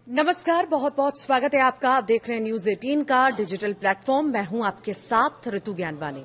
नमस्कार, बहुत बहुत स्वागत है आपका। आप देख रहे हैं न्यूज 18 का डिजिटल प्लेटफॉर्म। मैं हूं आपके साथ ऋतु ज्ञानवानी।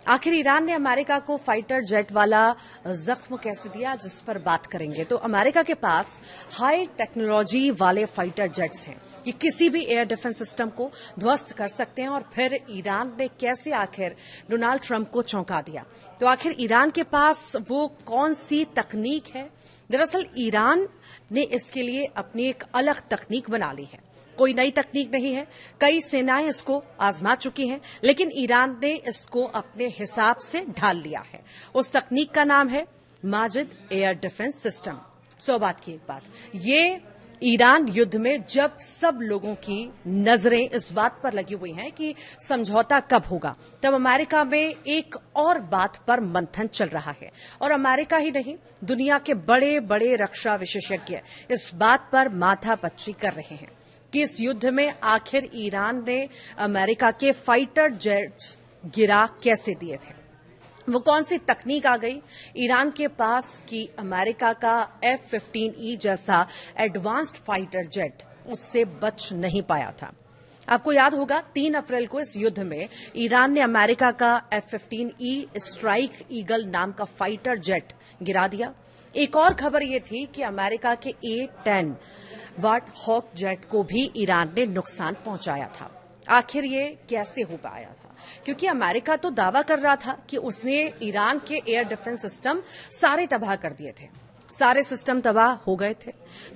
आखिर ईरान ने अमेरिका को फाइटर जेट वाला जख्म कैसे दिया, जिस पर बात करेंगे। तो अमेरिका के पास हाई टेक्नोलॉजी वाले फाइटर जेट्स हैं कि किसी भी एयर डिफेंस सिस्टम को ध्वस्त कर सकते हैं। और फिर ईरान ने कैसे आखिर डोनाल्ड ट्रंप को चौंका दिया। तो आखिर ईरान के पास वो कौन सी तकनीक है। दरअसल ईरान ने इसके लिए अपनी एक अलग तकनीक बना ली है। कोई नई तकनीक नहीं है, कई सेनाएं इसको आजमा चुकी हैं, लेकिन ईरान ने इसको अपने हिसाब से ढाल लिया है। उस तकनीक का नाम है माजिद एयर डिफेंस सिस्टम। सौ बात की एक बात, ये ईरान युद्ध में जब सब लोगों की नजरें इस बात पर लगी हुई हैं कि समझौता कब होगा, तब अमेरिका में एक और बात पर मंथन चल रहा है। और अमेरिका ही नहीं, दुनिया के बड़े बड़े रक्षा विशेषज्ञ इस बात पर माथापच्ची कर रहे हैं कि इस युद्ध में आखिर ईरान ने अमेरिका के फाइटर जेट्स गिरा कैसे दिए थे। वो कौन सी तकनीक आ गई ईरान के पास कि अमेरिका का F-15E जैसा एडवांस्ड फाइटर जेट उससे बच नहीं पाया था। आपको याद होगा 3 अप्रैल को इस युद्ध में ईरान ने अमेरिका का F-15E स्ट्राइक ईगल नाम का फाइटर जेट गिरा दिया। एक और खबर ये थी कि अमेरिका के A-10 वाट हॉक जेट को भी ईरान ने नुकसान पहुंचाया था। आखिर ये कैसे हो पाया था? क्योंकि अमेरिका तो दावा कर रहा था कि उसने ईरान के एयर डिफेंस सिस्टम सारे तबाह कर दिए थे, सारे सिस्टम तबाह हो गए थे।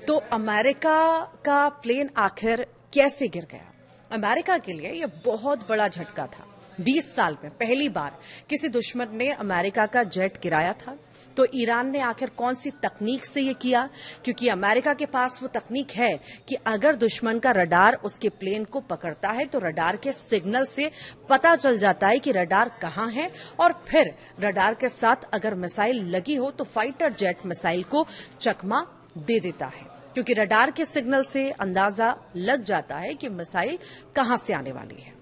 तो अमेरिका का प्लेन आखिर कैसे गिर गया? अमेरिका के लिए यह बहुत बड़ा झटका था। 20 साल में पहली बार किसी दुश्मन ने अमेरिका का जेट गिराया था। तो ईरान ने आखिर कौन सी तकनीक से ये किया? क्योंकि अमेरिका के पास वो तकनीक है कि अगर दुश्मन का रडार उसके प्लेन को पकड़ता है तो रडार के सिग्नल से पता चल जाता है कि रडार कहां है। और फिर रडार के साथ अगर मिसाइल लगी हो तो फाइटर जेट मिसाइल को चकमा दे देता है, क्योंकि रडार के सिग्नल से अंदाजा लग जाता है कि मिसाइल कहां से आने वाली है।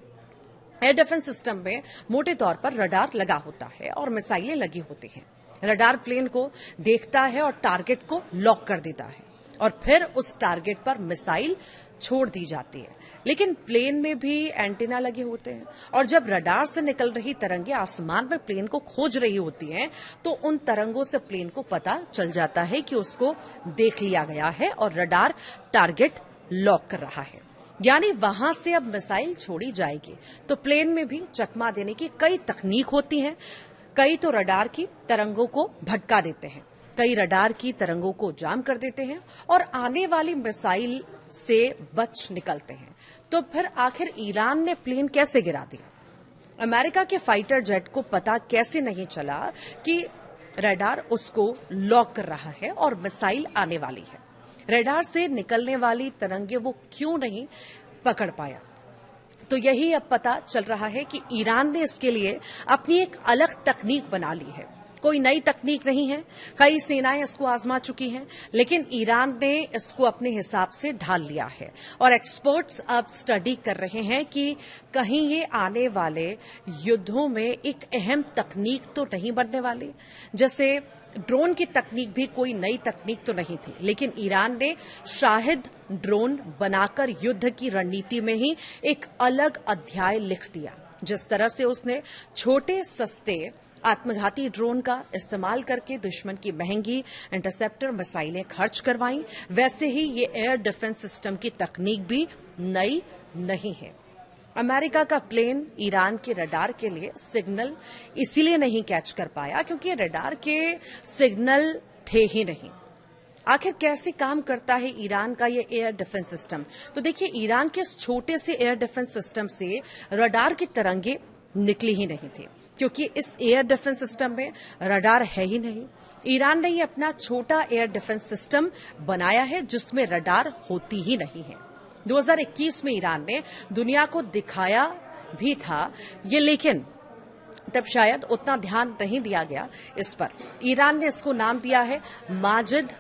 एयर डिफेंस सिस्टम में मोटे तौर पर रडार लगा होता है और मिसाइलें लगी होती हैं। रडार प्लेन को देखता है और टारगेट को लॉक कर देता है और फिर उस टारगेट पर मिसाइल छोड़ दी जाती है। लेकिन प्लेन में भी एंटीना लगे होते हैं और जब रडार से निकल रही तरंगें आसमान में प्लेन को खोज रही होती हैं तो उन तरंगों से प्लेन को पता चल जाता है कि उसको देख लिया गया है और रडार टारगेट लॉक कर रहा है। यानी वहां से अब मिसाइल छोड़ी जाएगी। तो प्लेन में भी चकमा देने की कई तकनीक होती हैं। कई तो रडार की तरंगों को भटका देते हैं, कई रडार की तरंगों को जाम कर देते हैं और आने वाली मिसाइल से बच निकलते हैं। तो फिर आखिर ईरान ने प्लेन कैसे गिरा दिया? अमेरिका के फाइटर जेट को पता कैसे नहीं चला कि रडार उसको लॉक कर रहा है और मिसाइल आने वाली है? रडार से निकलने वाली तरंगे वो क्यों नहीं पकड़ पाया? तो यही अब पता चल रहा है कि ईरान ने इसके लिए अपनी एक अलग तकनीक बना ली है। कोई नई तकनीक नहीं है, कई सेनाएं इसको आजमा चुकी हैं, लेकिन ईरान ने इसको अपने हिसाब से ढाल लिया है। और एक्सपर्ट्स अब स्टडी कर रहे हैं कि कहीं ये आने वाले युद्धों में एक अहम तकनीक तो नहीं बनने वाली। जैसे ड्रोन की तकनीक भी कोई नई तकनीक तो नहीं थी, लेकिन ईरान ने शाहिद ड्रोन बनाकर युद्ध की रणनीति में ही एक अलग अध्याय लिख दिया। जिस तरह से उसने छोटे सस्ते आत्मघाती ड्रोन का इस्तेमाल करके दुश्मन की महंगी इंटरसेप्टर मिसाइलें खर्च करवाई, वैसे ही ये एयर डिफेंस सिस्टम की तकनीक भी नई नहीं है। अमेरिका का प्लेन ईरान के रडार के लिए सिग्नल इसीलिए नहीं कैच कर पाया क्योंकि रडार के सिग्नल थे ही नहीं। आखिर कैसे काम करता है ईरान का ये एयर डिफेंस सिस्टम? तो देखिए, ईरान के इस छोटे से एयर डिफेंस सिस्टम से रडार की तरंगे निकली ही नहीं थी, क्योंकि इस एयर डिफेंस सिस्टम में रडार है ही नहीं। ईरान ने ये अपना छोटा एयर डिफेंस सिस्टम बनाया है जिसमें रडार होती ही नहीं है। 2021 में ईरान ने दुनिया को दिखाया भी था ये, लेकिन तब शायद उतना ध्यान नहीं दिया गया इस पर। ईरान ने इसको नाम दिया है माजिद।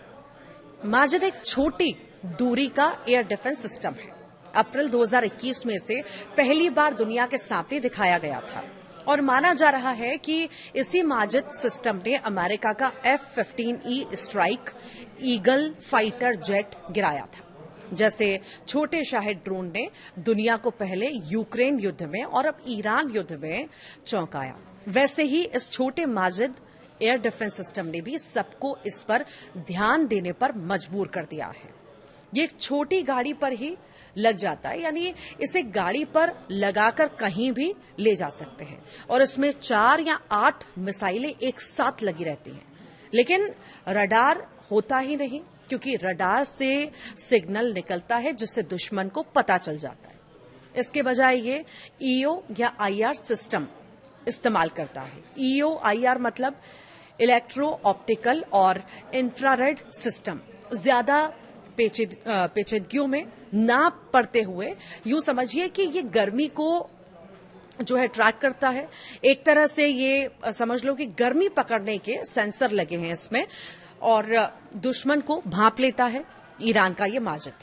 माजिद एक छोटी दूरी का एयर डिफेंस सिस्टम है। अप्रैल 2021 में इसे पहली बार दुनिया के सामने दिखाया गया था और माना जा रहा है कि इसी माजिद सिस्टम ने अमेरिका का F-15E strike eagle fighter jet गिराया था। जैसे छोटे शाहिद ड्रोन ने दुनिया को पहले यूक्रेन युद्ध में और अब ईरान युद्ध में चौंकाया, वैसे ही इस छोटे माजिद एयर डिफेंस सिस्टम ने भी सबको इस पर ध्यान देने पर मजबूर कर दिया है। ये एक छोटी गाड़ी पर ही लग जाता है, यानी इसे गाड़ी पर लगाकर कहीं भी ले जा सकते हैं और इसमें 4 या 8 मिसाइलें एक साथ लगी रहती हैं। लेकिन रडार होता ही नहीं, क्योंकि रडार से सिग्नल निकलता है जिससे दुश्मन को पता चल जाता है। इसके बजाय ये ईओ या आईआर सिस्टम इस्तेमाल करता है। ईओ आईआर मतलब इलेक्ट्रो ऑप्टिकल और इंफ्रारेड सिस्टम। ज्यादा पेचीदगियों में ना पड़ते हुए यूं समझिए कि ये गर्मी को जो है ट्रैक करता है। एक तरह से ये समझ लो कि गर्मी पकड़ने के सेंसर लगे हैं इसमें और दुश्मन को भांप लेता है। ईरान का ये माजिद,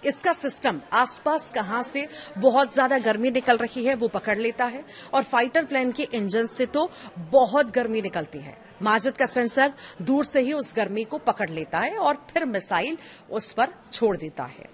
इसका सिस्टम आसपास कहां से बहुत ज्यादा गर्मी निकल रही है वो पकड़ लेता है और फाइटर प्लेन के इंजन से तो बहुत गर्मी निकलती है। माजिद का सेंसर दूर से ही उस गर्मी को पकड़ लेता है और फिर मिसाइल उस पर छोड़ देता है।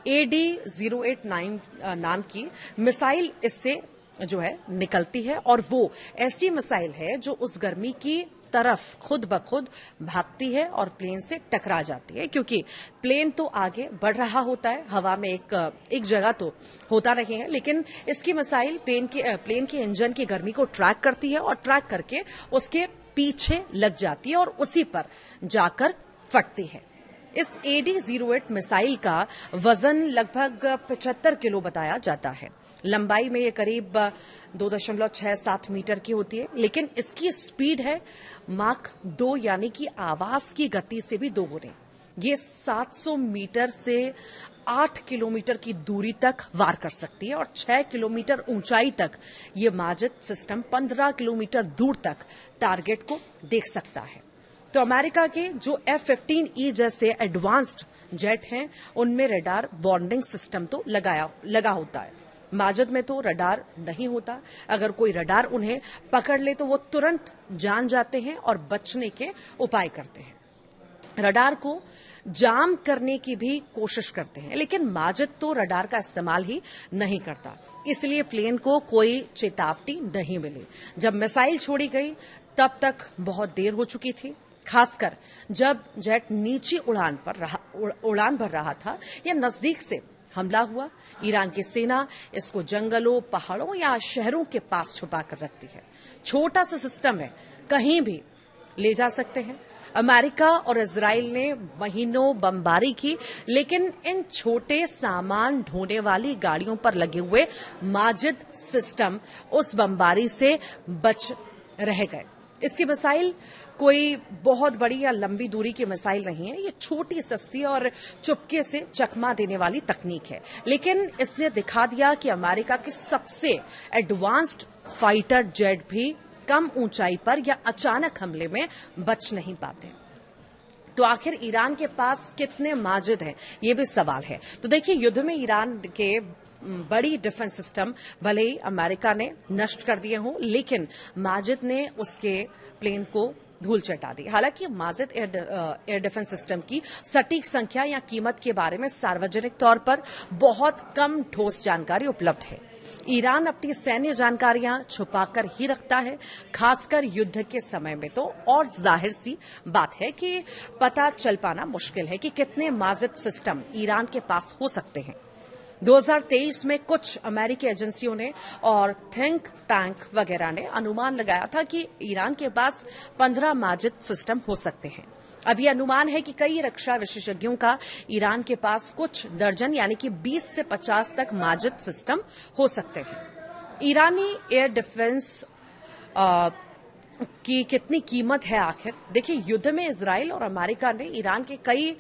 AD-089 नाम की मिसाइल इससे जो है निकलती है और वो ऐसी मिसाइल है जो उस गर्मी की तरफ खुद ब खुद भागती है और प्लेन से टकरा जाती है, क्योंकि प्लेन तो आगे बढ़ रहा होता है, हवा में एक जगह तो होता नहीं है, लेकिन इसकी मिसाइल प्लेन के इंजन की गर्मी को ट्रैक करती है और ट्रैक करके उसके पीछे लग जाती है और उसी पर जाकर फटती है। इस AD-08 मिसाइल का वजन लगभग 75 किलो बताया जाता है। लंबाई में ये करीब 2.67 मीटर की होती है, लेकिन इसकी स्पीड है माक 2, यानी कि आवाज की गति से भी 2 गुने। ये 700 मीटर से 8 किलोमीटर की दूरी तक वार कर सकती है और 6 किलोमीटर ऊंचाई तक ये माजिद सिस्टम 15 किलोमीटर दूर तक टारगेट को देख सकता है। तो अमेरिका के जो F-15E जैसे एडवांस्ड जेट हैं उनमें रडार वार्निंग सिस्टम तो लगा होता है। माजिद में तो रडार नहीं होता। अगर कोई रडार उन्हें पकड़ ले तो वो तुरंत जान जाते हैं और बचने के उपाय करते हैं। रडार को जाम करने की भी कोशिश करते हैं, लेकिन माजिद तो रडार का इस्तेमाल ही नहीं करता, इसलिए प्लेन को कोई चेतावनी नहीं मिली। जब मिसाइल छोड़ी गई तब तक बहुत देर हो चुकी थी, खासकर जब जेट नीची उड़ान भर रहा था या नजदीक से हमला हुआ। ईरान की सेना इसको जंगलों, पहाड़ों या शहरों के पास छुपा कर रखती है। छोटा सा सिस्टम है, कहीं भी ले जा सकते हैं। अमेरिका और इजराइल ने महीनों बमबारी की, लेकिन इन छोटे सामान ढोने वाली गाड़ियों पर लगे हुए माजिद सिस्टम उस बमबारी से बच रह गए। इसकी मिसाइल कोई बहुत बड़ी या लंबी दूरी की मिसाइल नहीं है, ये छोटी, सस्ती और चुपके से चकमा देने वाली तकनीक है, लेकिन इसने दिखा दिया कि अमेरिका के सबसे एडवांस्ड फाइटर जेट भी कम ऊंचाई पर या अचानक हमले में बच नहीं पाते। तो आखिर ईरान के पास कितने माजिद हैं, ये भी सवाल है। तो देखिए, युद्ध में ईरान के बड़ी डिफेंस सिस्टम भले ही अमेरिका ने नष्ट कर दिए हों, लेकिन माजिद ने उसके प्लेन को धूल चटा दी। हालांकि माजिद एयर डिफेंस सिस्टम की सटीक संख्या या कीमत के बारे में सार्वजनिक तौर पर बहुत कम ठोस जानकारी उपलब्ध है। ईरान अपनी सैन्य जानकारियां छुपाकर ही रखता है, खासकर युद्ध के समय में तो और जाहिर सी बात है कि पता चल पाना मुश्किल है कि कितने माजिद सिस्टम ईरान के पास हो सकते हैं। 2023 में कुछ अमेरिकी एजेंसियों ने और थिंक टैंक वगैरह ने अनुमान लगाया था कि ईरान के पास 15 माजिद सिस्टम हो सकते हैं। अब यह अनुमान है कि कई रक्षा विशेषज्ञों का ईरान के पास कुछ दर्जन यानी कि 20 से 50 तक माजिद सिस्टम हो सकते हैं। ईरानी एयर डिफेंस की कितनी कीमत है आखिर? देखिए, युद्ध में इजराइल और अमेरिका ने ईरान के कई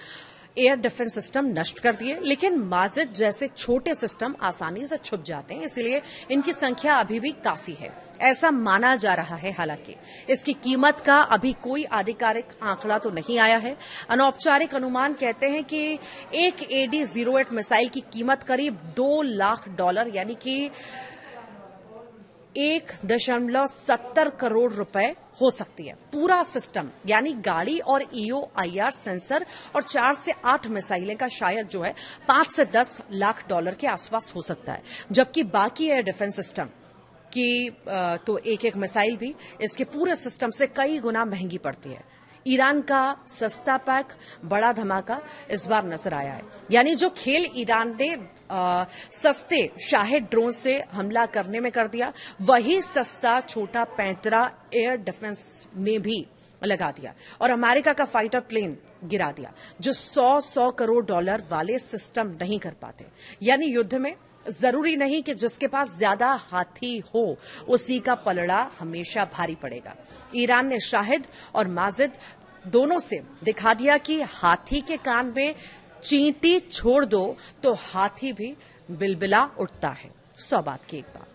एयर डिफेंस सिस्टम नष्ट कर दिए, लेकिन माजिद जैसे छोटे सिस्टम आसानी से छुप जाते हैं, इसलिए इनकी संख्या अभी भी काफी है, ऐसा माना जा रहा है। हालांकि इसकी कीमत का अभी कोई आधिकारिक आंकड़ा तो नहीं आया है। अनौपचारिक अनुमान कहते हैं कि एक AD-08 मिसाइल की कीमत करीब $2 लाख यानी कि 1.70 करोड़ रुपए हो सकती है। पूरा सिस्टम यानी गाड़ी और EO/IR सेंसर और 4 से 8 मिसाइलें का शायद जो है 5 से 10 लाख डॉलर के आसपास हो सकता है, जबकि बाकी एयर डिफेंस सिस्टम की तो एक एक मिसाइल भी इसके पूरे सिस्टम से कई गुना महंगी पड़ती है। ईरान का सस्ता पैक बड़ा धमाका इस बार नजर आया है। यानी जो खेल ईरान ने सस्ते शाहिद ड्रोन से हमला करने में कर दिया, वही सस्ता छोटा पैंतरा एयर डिफेंस में भी लगा दिया और अमेरिका का फाइटर प्लेन गिरा दिया, जो 100 करोड़ डॉलर वाले सिस्टम नहीं कर पाते। यानी युद्ध में जरूरी नहीं कि जिसके पास ज्यादा हाथी हो उसी का पलड़ा हमेशा भारी पड़ेगा। ईरान ने शाहिद और माजिद दोनों से दिखा दिया कि हाथी के कान में चींटी छोड़ दो तो हाथी भी बिलबिला उठता है। 100 बात की एक बात।